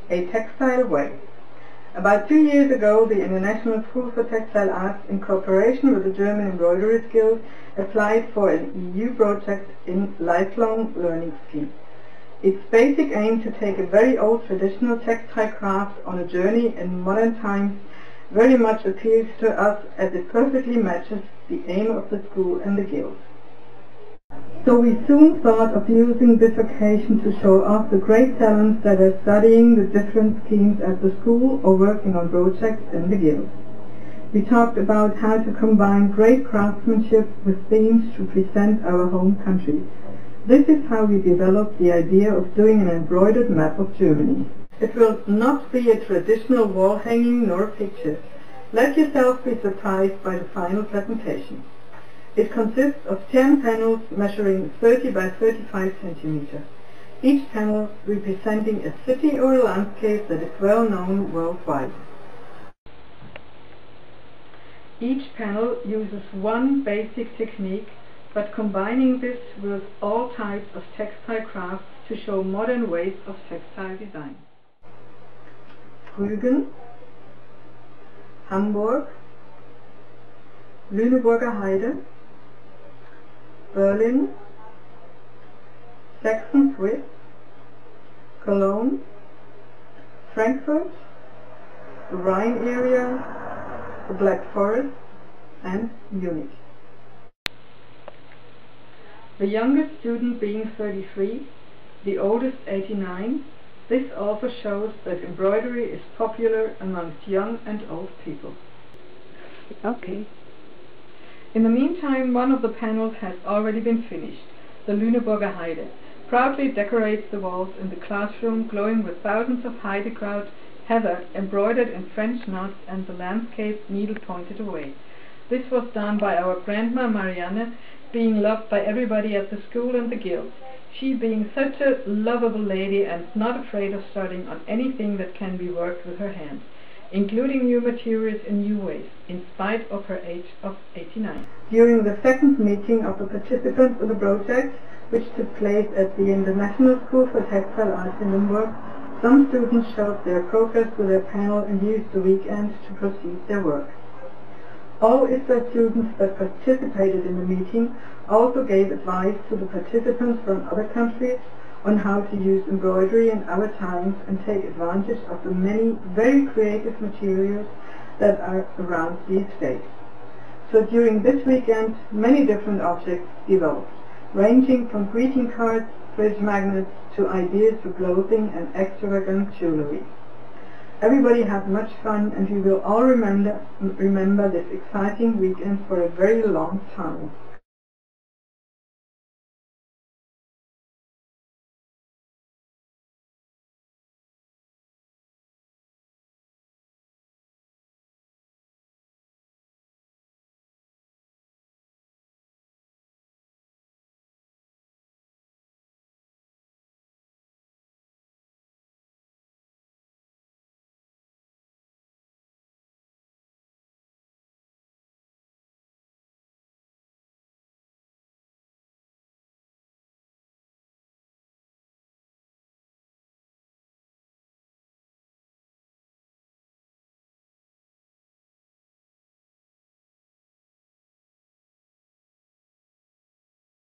a textile way. About 2 years ago, the International School for Textile Arts, in cooperation with the German Embroidery Guild, applied for an EU project in lifelong learning scheme. Its basic aim to take a very old traditional textile craft on a journey in modern times very much appeals to us, as it perfectly matches the aim of the school and the guild. So we soon thought of using this occasion to show off the great talents that are studying the different schemes at the school or working on projects in the guild. We talked about how to combine great craftsmanship with themes to present our home country. This is how we developed the idea of doing an embroidered map of Germany. It will not be a traditional wall hanging nor picture. Let yourself be surprised by the final presentation. It consists of 10 panels measuring 30 by 35 centimeters, each panel representing a city or a landscape that is well known worldwide. Each panel uses one basic technique, but combining this with all types of textile crafts to show modern ways of textile design. Rügen, Hamburg, Lüneburger Heide, Berlin, Saxon Swiss, Cologne, Frankfurt, the Rhine area, the Black Forest, and Munich. The youngest student being 33, the oldest 89, this also shows that embroidery is popular amongst young and old people. Okay. In the meantime, one of the panels has already been finished. The Lüneburger Heide proudly decorates the walls in the classroom, glowing with thousands of heidekraut, heather embroidered in French knots, and the landscape needle pointed away. This was done by our grandma Marianne, being loved by everybody at the school and the guild. She being such a lovable lady and not afraid of starting on anything that can be worked with her hands, including new materials in new ways, in spite of her age of 89. During the second meeting of the participants in the project, which took place at the International School for Textile Arts in Limburg, some students showed their progress with their panel and used the weekend to proceed their work. All ISTA students that participated in the meeting also gave advice to the participants from other countries on how to use embroidery in our times and take advantage of the many very creative materials that are around these days. So during this weekend, many different objects developed, ranging from greeting cards, fridge magnets, to ideas for clothing and extravagant jewelry. Everybody had much fun, and we will all remember this exciting weekend for a very long time.